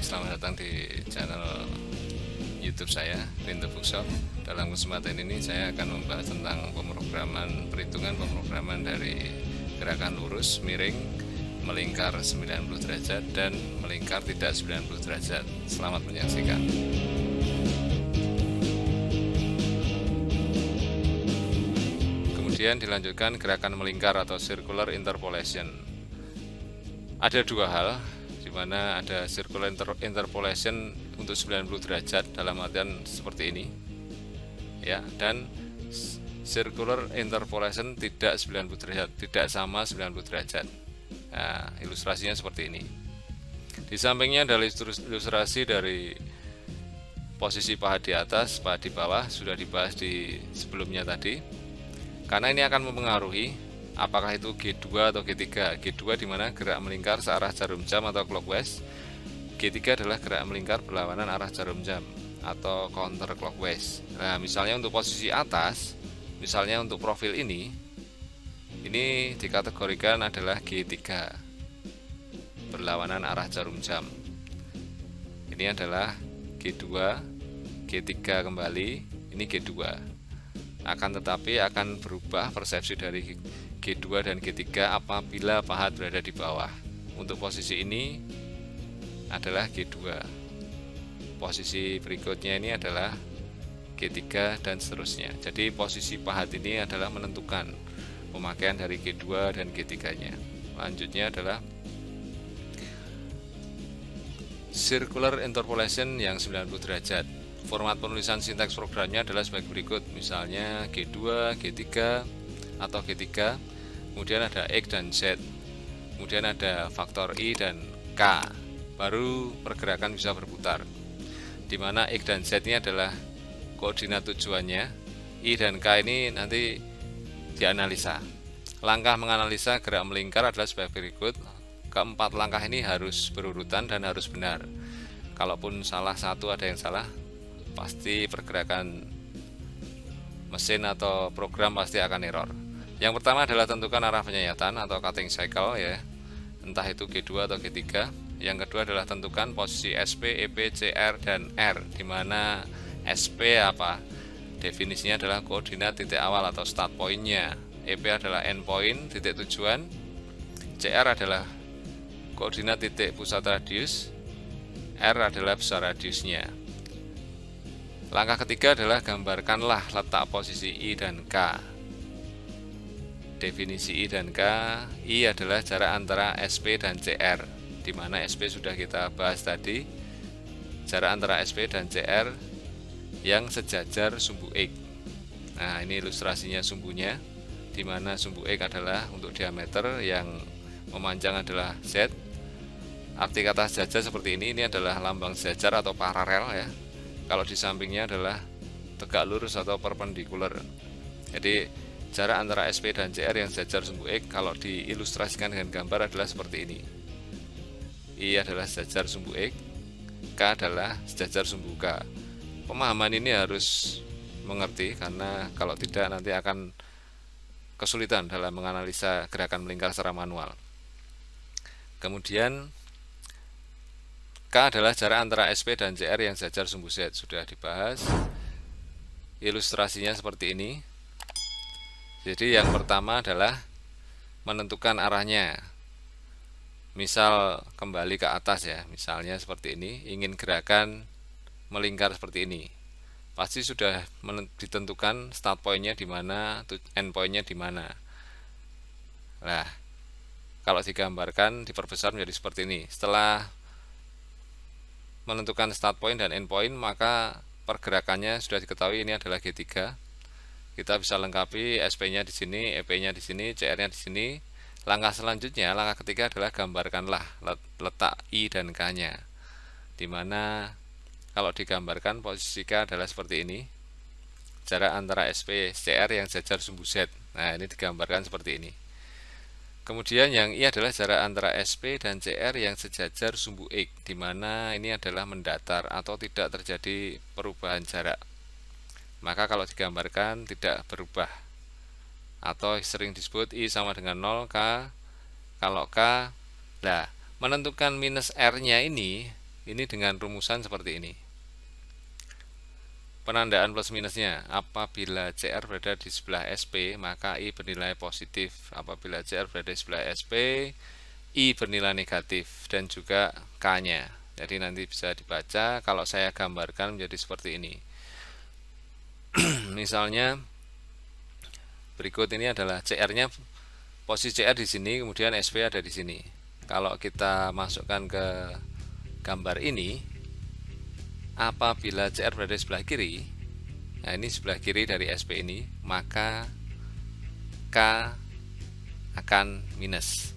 baik, selamat datang di channel YouTube saya, Rinto Bookshop. Dalam kesempatan ini saya akan membahas tentang perhitungan pemrograman dari gerakan lurus, miring, melingkar 90 derajat, dan melingkar tidak 90 derajat. Selamat menyaksikan. Kemudian dilanjutkan gerakan melingkar atau circular interpolation. Ada dua hal, di mana ada circular interpolation untuk 90 derajat dalam artian seperti ini, ya, dan circular interpolation tidak 90 derajat, tidak sama 90 derajat. Nah, ilustrasinya seperti ini. Di sampingnya adalah ilustrasi dari posisi paha di atas, paha di bawah, sudah dibahas di sebelumnya tadi. Karena ini akan mempengaruhi apakah itu G2 atau G3. G2 di mana gerak melingkar searah jarum jam atau clockwise. G3 adalah gerak melingkar berlawanan arah jarum jam atau counter clockwise. Nah, misalnya untuk posisi atas, misalnya untuk profil ini dikategorikan adalah G3, berlawanan arah jarum jam. Ini adalah G2, G3 kembali, ini G2. Akan tetapi akan berubah persepsi dari G2 dan G3 apabila paha berada di bawah. Untuk posisi ini adalah G2, posisi berikutnya ini adalah G3 dan seterusnya. Jadi posisi paha ini adalah menentukan pemakaian dari G2 dan G3 nya. Lanjutnya adalah circular interpolation yang 90 derajat. Format penulisan sintaks programnya adalah sebagai berikut, misalnya G2, G3 atau G3, kemudian ada X dan Z, kemudian ada faktor I dan K, baru pergerakan bisa berputar, di mana X dan Z ini adalah koordinat tujuannya, I dan K ini nanti dianalisa. Langkah menganalisa gerak melingkar adalah sebagai berikut. Keempat langkah ini harus berurutan dan harus benar. Kalaupun salah satu, ada yang salah, pasti pergerakan mesin atau program pasti akan error. Yang pertama adalah tentukan arah penyayatan atau cutting cycle, ya, entah itu G2 atau G3. Yang kedua adalah tentukan posisi SP, EP, CR, dan R, di mana SP apa? Definisinya adalah koordinat titik awal atau start point-nya. EP adalah end point, titik tujuan. CR adalah koordinat titik pusat radius. R adalah besar radiusnya. Langkah ketiga adalah gambarkanlah letak posisi I dan K. Definisi I dan K, I adalah jarak antara SP dan CR, di mana SP sudah kita bahas tadi. Jarak antara SP dan CR yang sejajar sumbu X. Nah, ini ilustrasinya sumbunya, di mana sumbu X adalah untuk diameter, yang memanjang adalah Z. Arti kata sejajar seperti ini adalah lambang sejajar atau paralel, ya. Kalau di sampingnya adalah tegak lurus atau perpendikular. Jadi jarak antara SP dan CR yang sejajar sumbu X kalau diilustrasikan dengan gambar adalah seperti ini. I adalah sejajar sumbu X, K adalah sejajar sumbu K. Pemahaman ini harus mengerti, karena kalau tidak nanti akan kesulitan dalam menganalisa gerakan melingkar secara manual. Kemudian K adalah jarak antara SP dan CR yang sejajar sumbu Z, sudah dibahas. Ilustrasinya seperti ini. Jadi yang pertama adalah menentukan arahnya. Misal kembali ke atas, ya, misalnya seperti ini, ingin gerakan melingkar seperti ini. Pasti sudah ditentukan start point-nya di mana, end point-nya di mana. Nah, kalau digambarkan diperbesar menjadi seperti ini. Setelah menentukan start point dan end point, maka pergerakannya sudah diketahui, ini adalah G3. Kita bisa lengkapi SP-nya di sini, EP-nya di sini, CR-nya di sini. Langkah selanjutnya, langkah ketiga adalah gambarkanlah letak I dan K-nya. Di mana kalau digambarkan posisi K adalah seperti ini. Jarak antara SP CR yang sejajar sumbu Z. Nah, ini digambarkan seperti ini. Kemudian yang I adalah jarak antara SP dan CR yang sejajar sumbu X, di mana ini adalah mendatar atau tidak terjadi perubahan jarak. Maka kalau digambarkan tidak berubah, atau sering disebut I sama dengan 0, K. Kalau K, nah, menentukan minus R-nya ini ini dengan rumusan seperti ini. Penandaan plus minusnya, apabila CR berada di sebelah SP, maka I bernilai positif. Apabila CR berada di sebelah SP, I bernilai negatif, dan juga K-nya. Jadi nanti bisa dibaca kalau saya gambarkan menjadi seperti ini. Misalnya berikut ini adalah CR-nya, posisi CR di sini, kemudian SP ada di sini. Kalau kita masukkan ke gambar ini, apabila CR berada di sebelah kiri, nah ini sebelah kiri dari SP ini, maka K akan minus.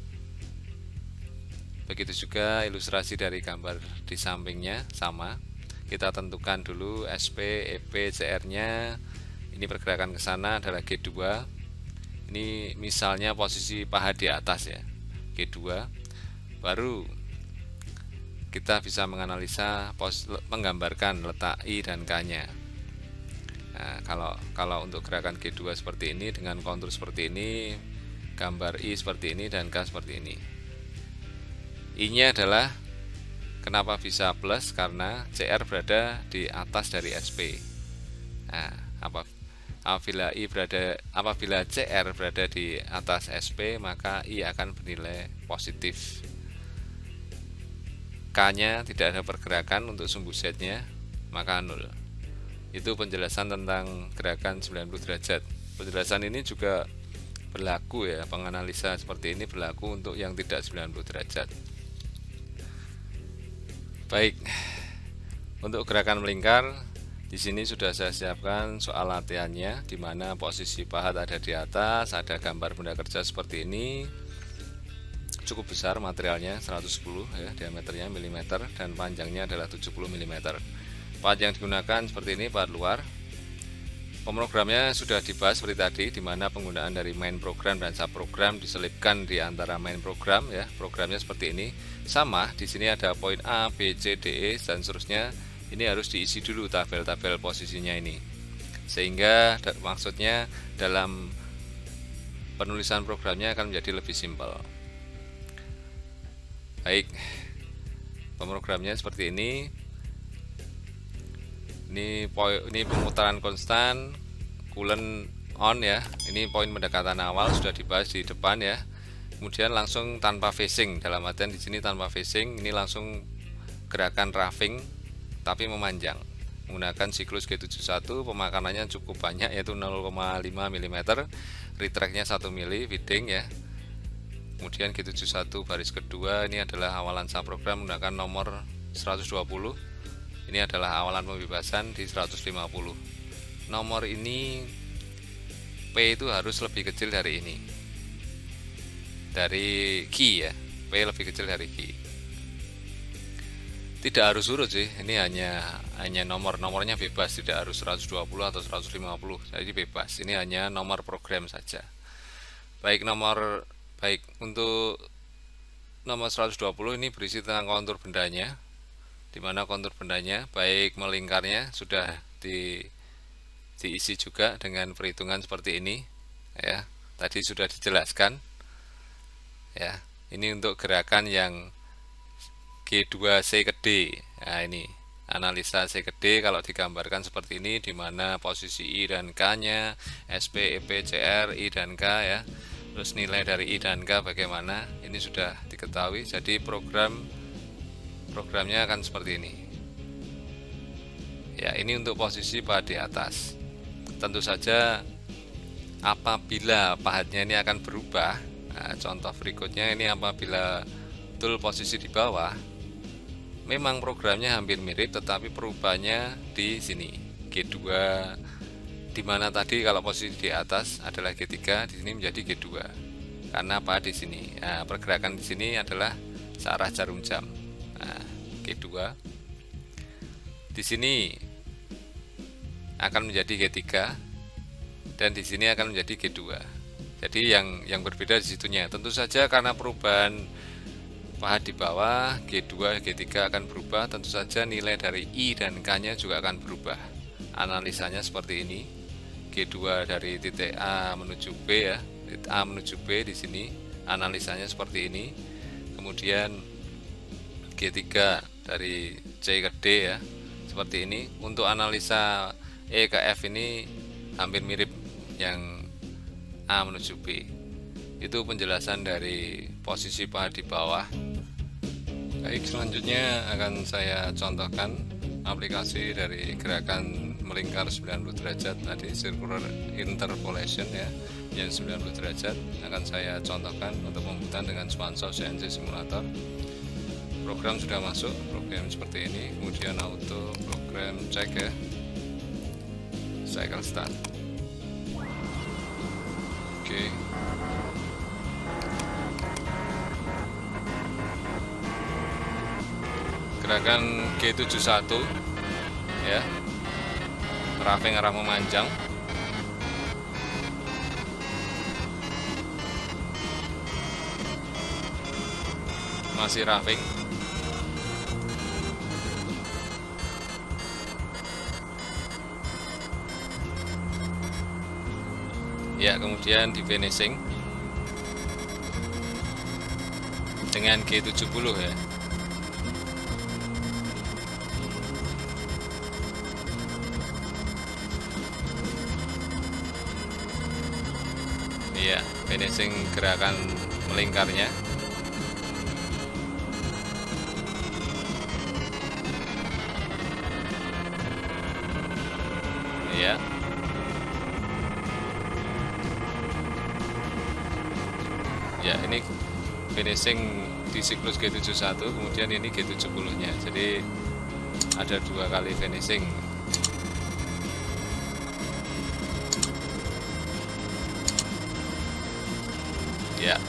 Begitu juga ilustrasi dari gambar di sampingnya sama. Kita tentukan dulu SP, EP, CR-nya. Ini pergerakan ke sana adalah G2. Ini misalnya posisi paha di atas ya, G2. Baru kita bisa menganalisa menggambarkan letak I dan K-nya. Nah, kalau untuk gerakan G2 seperti ini dengan kontur seperti ini, gambar I seperti ini dan K seperti ini. I-nya adalah kenapa bisa plus, karena CR berada di atas dari SP. Nah, apabila CR berada di atas SP, maka I akan bernilai positif. K-nya tidak ada pergerakan untuk sumbu Z-nya, maka 0. Itu penjelasan tentang gerakan 90 derajat. Penjelasan ini juga berlaku ya, penganalisa seperti ini berlaku untuk yang tidak 90 derajat. Baik, untuk gerakan melingkar di sini sudah saya siapkan soal latihannya, di mana posisi pahat ada di atas, ada gambar benda kerja seperti ini. Cukup besar materialnya, 110 ya, diameternya mm dan panjangnya adalah 70 mm. Pahat yang digunakan seperti ini, pahat luar. Pemrogramnya sudah dibahas seperti tadi, di mana penggunaan dari main program dan subprogram diselipkan di antara main program ya. Programnya seperti ini. Sama, di sini ada poin A, B, C, D, E dan seterusnya. Ini harus diisi dulu tabel-tabel posisinya ini. Sehingga maksudnya dalam penulisan programnya akan menjadi lebih simpel. Baik, pemrogramnya seperti ini. Ini pemutaran konstan, coolant on ya. Ini poin pendekatan awal sudah dibahas di depan ya. Kemudian langsung tanpa phasing, dalam artian di sini tanpa phasing, ini langsung gerakan roughing tapi memanjang. Menggunakan siklus G71, pemakanannya cukup banyak yaitu 0,5 mm, retract-nya 1 mm feeding ya. Kemudian G71 baris kedua, ini adalah awalan subprogram menggunakan nomor 120. Ini adalah awalan pembebasan di 150. Nomor ini P itu harus lebih kecil dari ini, dari key ya. P lebih kecil dari key. Tidak harus urut sih, ini hanya nomornya bebas, tidak harus 120 atau 150, jadi bebas. Ini hanya nomor program saja. Baik, untuk nomor 120 ini berisi tentang kontur bendanya, di mana kontur bendanya baik melingkarnya sudah diisi juga dengan perhitungan seperti ini ya. Tadi sudah dijelaskan ya. Ini untuk gerakan yang G2C ke D. Nah, ini analisa C ke D kalau digambarkan seperti ini, di mana posisi I dan K-nya, SP, EP, CR, I dan K ya. Terus nilai dari I dan K bagaimana? Ini sudah diketahui. Jadi programnya akan seperti ini. Ya, ini untuk posisi pahat di atas. Tentu saja apabila pahatnya ini akan berubah. Nah, contoh berikutnya ini apabila betul posisi di bawah, memang programnya hampir mirip, tetapi perubahannya di sini G2, di mana tadi kalau posisi di atas adalah G3, di sini menjadi G2. Karena apa di sini? Nah, pergerakan di sini adalah searah jarum jam. Nah, G2 di sini akan menjadi G3 dan di sini akan menjadi G2. Jadi yang berbeda di situnya. Tentu saja karena perubahan pahat di bawah, G2, G3 akan berubah, tentu saja nilai dari I dan K-nya juga akan berubah. Analisanya seperti ini. G2 dari titik A menuju B ya, titik A menuju B di sini, analisanya seperti ini. Kemudian G3 dari C ke D ya, seperti ini. Untuk analisa E ke F ini hampir mirip yang A menuju B. Itu penjelasan dari posisi paha di bawah. Baik, selanjutnya akan saya contohkan aplikasi dari gerakan melingkar 90 derajat tadi, circular interpolation ya, yang 90 derajat. Akan saya contohkan untuk pembuatan dengan sponsor CNC simulator. Program sudah masuk, program seperti ini, kemudian auto program cek ya, cycle start. Oke. Gerakan G71 ya, roughing arah memanjang. Masih roughing. Ya, kemudian di finishing dengan G70 ya. Iya, finishing gerakan melingkarnya. Iya. Ya, ini finishing di siklus G71, kemudian ini G70 nya, jadi ada 2 kali finishing. Ya,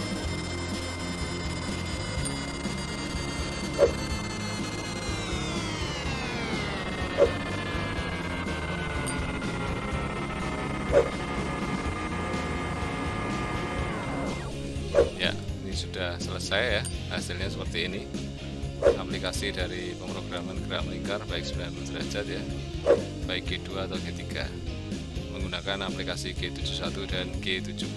ya, ini sudah selesai ya, hasilnya seperti ini. Aplikasi dari pemrograman gerak melingkar baik 90 derajat ya, baik G2 atau G3, menggunakan aplikasi G71 dan G70.